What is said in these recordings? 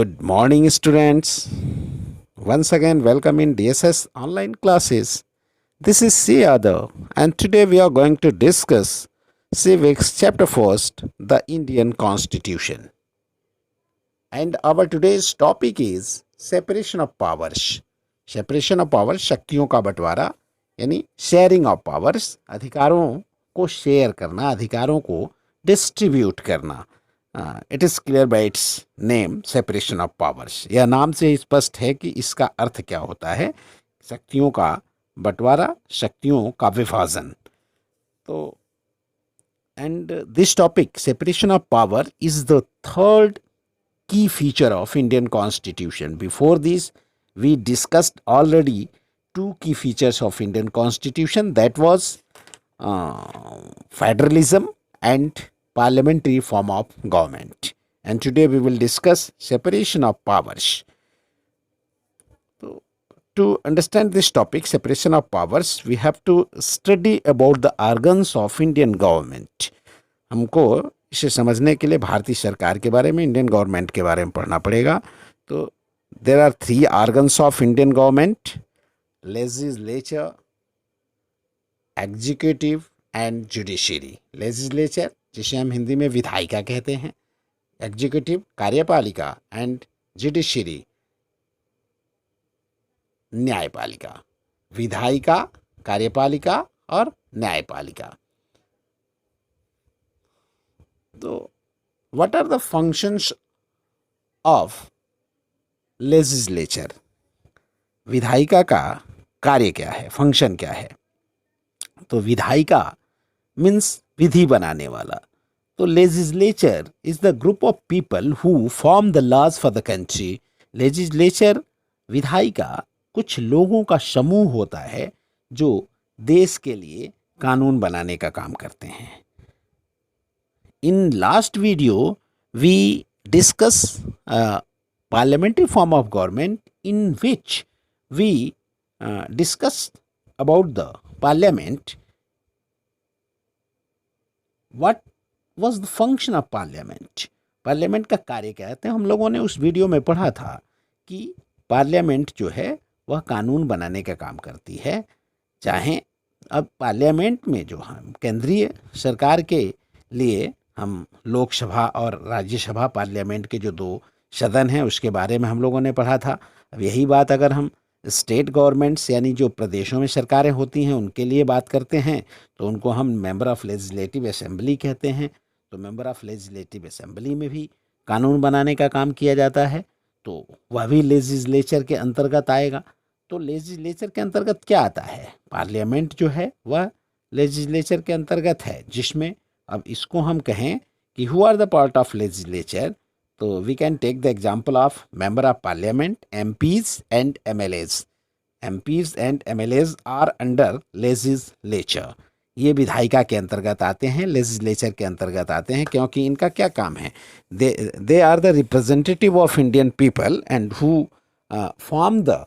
Good morning, students. Once again, welcome in DSS online classes. This is C. Yadav, and today we are going to discuss Civics Chapter First, the Indian Constitution. And our today's topic is separation of powers. Separation of powers, शक्तियों का बंटवारा यानी sharing of powers, अधिकारों को share करना, अधिकारों को distribute करना. It is clear by it's name separation of powers. यह नाम से स्पष्ट है कि इसका अर्थ क्या होता है. शक्तियों का बंटवारा, शक्तियों का विभाजन. तो and this topic separation of power is the third key feature of Indian Constitution. Before this, we discussed already two key features of Indian Constitution, that was federalism and parliamentary form of government. And today we will discuss separation of powers. So, to understand this topic, separation of powers, we have to study about the organs of Indian government. हमको इसे समझने के लिए भारतीय सरकार के बारे में, इंडियन गवर्नमेंट के बारे में पढ़ना पड़ेगा. तो there are three organs of Indian government: legislature, executive and judiciary. Legislature, जिसे हम हिंदी में विधायिका कहते हैं, एग्जीक्यूटिव कार्यपालिका, एंड जुडिशरी न्यायपालिका. विधायिका, कार्यपालिका और न्यायपालिका. तो what are the functions of legislature? विधायिका का कार्य क्या है, फंक्शन क्या है? तो विधायिका मीन्स विधि बनाने वाला. तो legislature is the group of people who form the laws for the country. Legislature, विधायिका, कुछ लोगों का समूह होता है जो देश के लिए कानून बनाने का काम करते हैं. In last video, we discuss parliamentary form of government, in which we discussed about the parliament. What was the function of parliament? Parliament का कार्य क्या है? हम लोगों ने उस वीडियो में पढ़ा था कि पार्लियामेंट जो है वह कानून बनाने का काम करती है. चाहे अब पार्लियामेंट में जो हम केंद्रीय सरकार के लिए हम लोकसभा और राज्यसभा, पार्लियामेंट के जो दो सदन हैं उसके बारे में हम लोगों ने पढ़ा था. अब यही बात अगर हम स्टेट गवर्नमेंट्स यानी जो प्रदेशों में सरकारें होती हैं उनके लिए बात करते हैं तो उनको हम मेंबर ऑफ लेजिस्लेटिव असेंबली कहते हैं. तो मेंबर ऑफ लेजिस्लेटिव असेंबली में भी कानून बनाने का काम किया जाता है, तो वह भी लेजिस्लेचर के अंतर्गत आएगा. तो लेजिस्लेचर के अंतर्गत क्या आता है? पार्लियामेंट जो है वह लेजिस्लेचर के अंतर्गत है, जिसमें अब इसको हम कहें कि who are the part of legislature, तो we can take the example of member of parliament, MPs and MLAs. MPs and MLAs are under legislature. ये विधायिका के अंतर्गत आते हैं, लेजिस्लेचर के अंतर्गत आते हैं, क्योंकि इनका क्या काम है? They are the representative of Indian people and who form the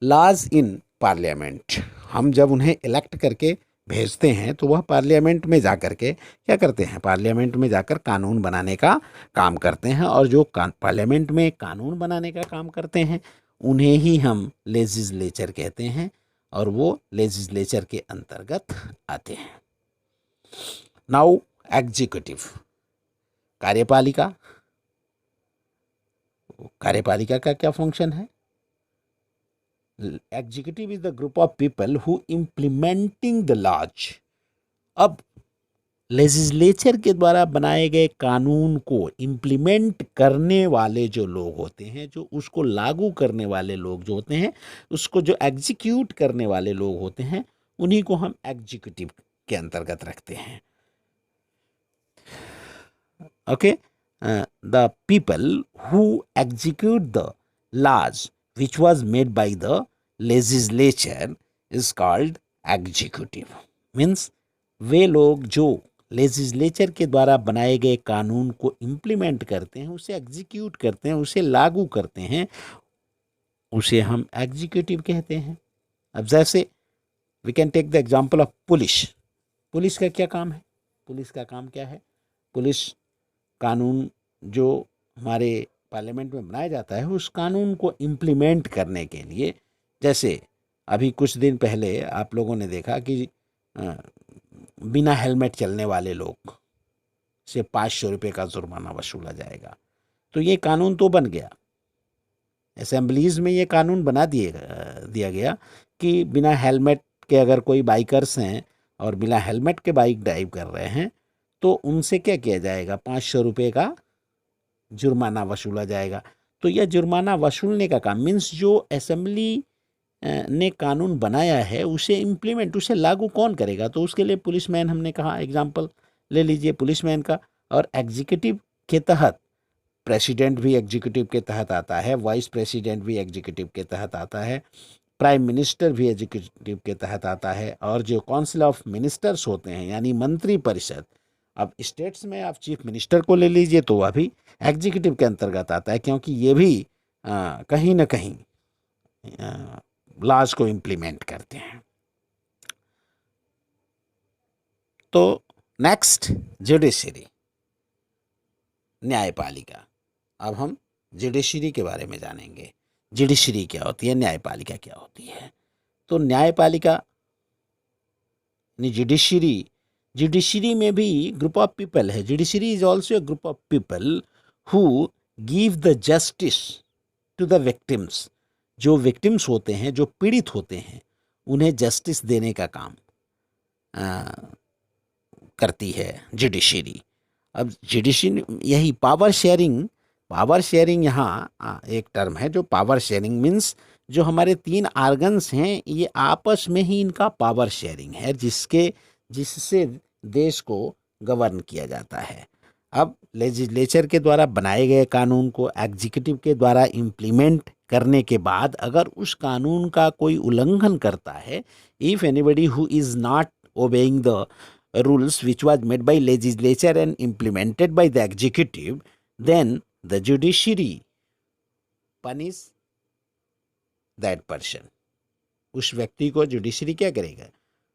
laws in parliament. हम जब उन्हें इलेक्ट करके भेजते हैं तो वह पार्लियामेंट में जाकर के क्या करते हैं? पार्लियामेंट में जाकर कानून बनाने का काम करते हैं. और जो पार्लियामेंट में कानून बनाने का काम करते हैं उन्हें ही हम लेजिस्लेचर कहते हैं, और वो लेजिस्लेचर के अंतर्गत आते हैं. नाउ एग्जीक्यूटिव, कार्यपालिका. कार्यपालिका का क्या फंक्शन है? Executive is the group of people who implementing the laws. अब लेजिस्लेचर के द्वारा बनाए गए कानून को इम्प्लीमेंट करने वाले जो लोग होते हैं, जो उसको लागू करने वाले लोग जो होते हैं, उसको जो एग्जीक्यूट करने वाले लोग होते हैं, उन्हीं को हम एग्जीक्यूटिव के अंतर्गत रखते हैं. Okay, the people who execute the laws which was made by the legislature is called executive. Means वे लोग जो लेजिस्लेचर के द्वारा बनाए गए कानून को इम्प्लीमेंट करते हैं, उसे एग्जीक्यूट करते हैं, उसे लागू करते हैं, उसे हम एग्जीक्यूटिव कहते हैं. अब जैसे we can take the example of police. Police का क्या काम है? पुलिस का काम क्या है? पुलिस कानून जो हमारे पार्लियामेंट में बनाया जाता है उस कानून को इम्प्लीमेंट करने के लिए, जैसे अभी कुछ दिन पहले आप लोगों ने देखा कि बिना हेलमेट चलने वाले लोग से 500 रुपये का जुर्माना वसूला जाएगा। तो ये कानून तो बन गया, असेंबलीज में ये कानून बना दिया गया कि बिना हेलमेट के अगर कोई बाइकर्स हैं और बिना हेलमेट के बाइक ड्राइव कर रहे हैं तो उनसे क्या किया जाएगा, 500 रुपये का जुर्माना वसूला जाएगा। तो यह जुर्माना वसूलने का काम मीन्स जो असेंबली ने कानून बनाया है उसे इम्प्लीमेंट, उसे लागू कौन करेगा? तो उसके लिए पुलिसमैन, हमने कहा एग्जाम्पल ले लीजिए पुलिसमैन का। और एग्जीक्यूटिव के तहत प्रेसिडेंट भी एग्जीक्यूटिव के तहत आता है, वाइस प्रेसिडेंट भी एग्जीक्यूटिव के तहत आता है, प्राइम मिनिस्टर भी एग्जीक्यूटिव के तहत आता है, और जो काउंसिल ऑफ मिनिस्टर्स होते हैं यानी मंत्री परिषद, अब स्टेट्स में आप चीफ मिनिस्टर को ले लीजिए तो वह भी एग्जीक्यूटिव के अंतर्गत आता है, क्योंकि ये भी कहीं ना कहीं लॉज को इम्प्लीमेंट करते हैं। तो नेक्स्ट जुडिशरी, न्यायपालिका। अब हम जुडिशरी के बारे में जानेंगे। जुडिशरी क्या होती है, न्यायपालिका क्या होती है। तो न्यायपालिका जुडिशरी में भी ग्रुप ऑफ पीपल है। Judiciary is also a group of people who give the justice to the victims. जो विक्टिम्स होते हैं, जो पीड़ित होते हैं, उन्हें जस्टिस देने का काम करती है जुडिशरी। अब जुडिशरी यही पावर शेयरिंग यहाँ एक टर्म है। जो पावर शेयरिंग मीन्स जो हमारे 3 आर्गन्स हैं ये आपस में ही इनका पावर शेयरिंग है, जिससे देश को गवर्न किया जाता है। अब लेजिस्लेचर के द्वारा बनाए गए कानून को एग्जीक्यूटिव के द्वारा इम्प्लीमेंट करने के बाद अगर उस कानून का कोई उल्लंघन करता है, if anybody who is not obeying the rules which was made by legislature and implemented by the executive, then the judiciary punish that person. उस व्यक्ति को जुडिशरी क्या करेगा?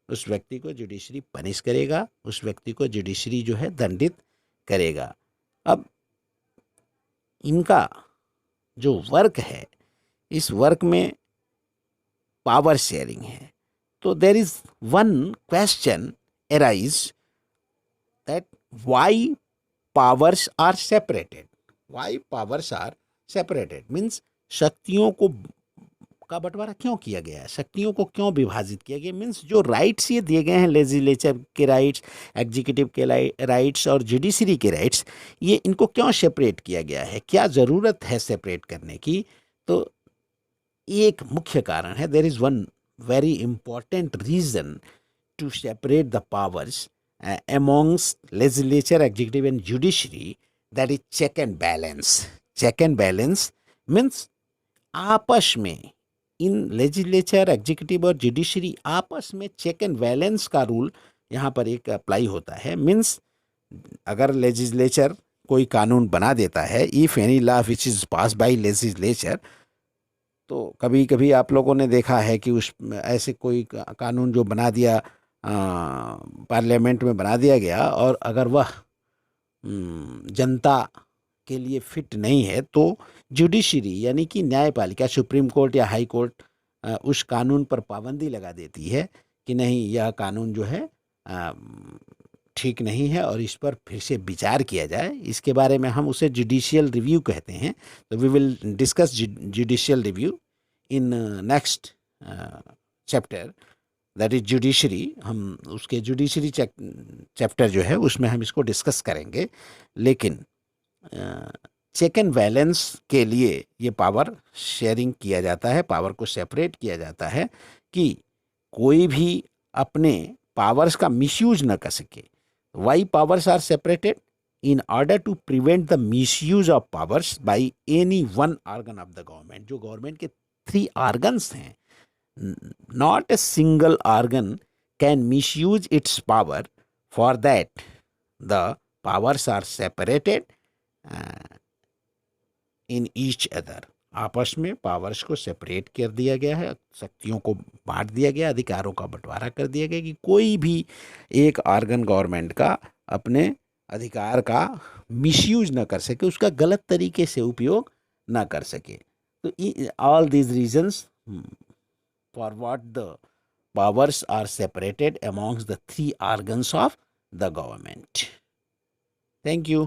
उस व्यक्ति को जुडिशरी पनिश करेगा, उस व्यक्ति को जुडिशरी जो है दंडित करेगा। अब इनका जो वर्क है, इस वर्क में पावर शेयरिंग है। तो there is one question arise that why powers are separated. Why powers are separated means शक्तियों का बंटवारा क्यों किया गया है, शक्तियों को क्यों विभाजित किया गया, मीन्स जो राइट्स ये दिए गए हैं, लेजिस्लेचर के राइट्स, एग्जीक्यूटिव के राइट्स और जुडिशरी के राइट्स, ये इनको क्यों सेपरेट किया गया है, क्या ज़रूरत है सेपरेट करने की? तो एक मुख्य कारण है, there is one very important reason to separate the powers amongst legislature, executive and judiciary, that is check and balance. Check and balance means आपस में इन लेजिस्लेचर, एग्जीक्यूटिव और जुडिशरी आपस में चेक एंड बैलेंस का रूल यहाँ पर एक apply होता है। मीन्स अगर लेजिस्लेचर कोई कानून बना देता है, if any law which is passed by legislature, तो कभी कभी आप लोगों ने देखा है कि उस ऐसे कोई कानून जो बना दिया, पार्लियामेंट में बना दिया गया, और अगर वह जनता के लिए फिट नहीं है तो जुडिशरी यानी कि न्यायपालिका, सुप्रीम कोर्ट या हाई कोर्ट उस कानून पर पाबंदी लगा देती है कि नहीं, यह कानून जो है ठीक नहीं है और इस पर फिर से विचार किया जाए। इसके बारे में हम उसे जुडिशियल रिव्यू कहते हैं। तो we will discuss judicial review in next chapter, that is judiciary. हम उसके जुडिशरी चैप्टर जो है उसमें हम इसको डिस्कस करेंगे। लेकिन चेक एंड बैलेंस के लिए ये पावर शेयरिंग किया जाता है, पावर को सेपरेट किया जाता है कि कोई भी अपने पावर्स का मिसयूज न कर सके। Why powers are separated? in order to prevent the misuse of powers by any one organ of the government. जो गवर्नमेंट के 3 organs हैं, not a single organ can misuse its power. For that the powers are separated in each other. आपस में powers को separate कर दिया गया है, शक्तियों को बांट दिया गया, अधिकारों का बंटवारा कर दिया गया कि कोई भी एक ऑर्गन गवर्नमेंट का अपने अधिकार का मिसयूज ना कर सके, उसका गलत तरीके से उपयोग ना कर सके। तो all these reasons for what the powers are separated amongst the three organs of the government. Thank you.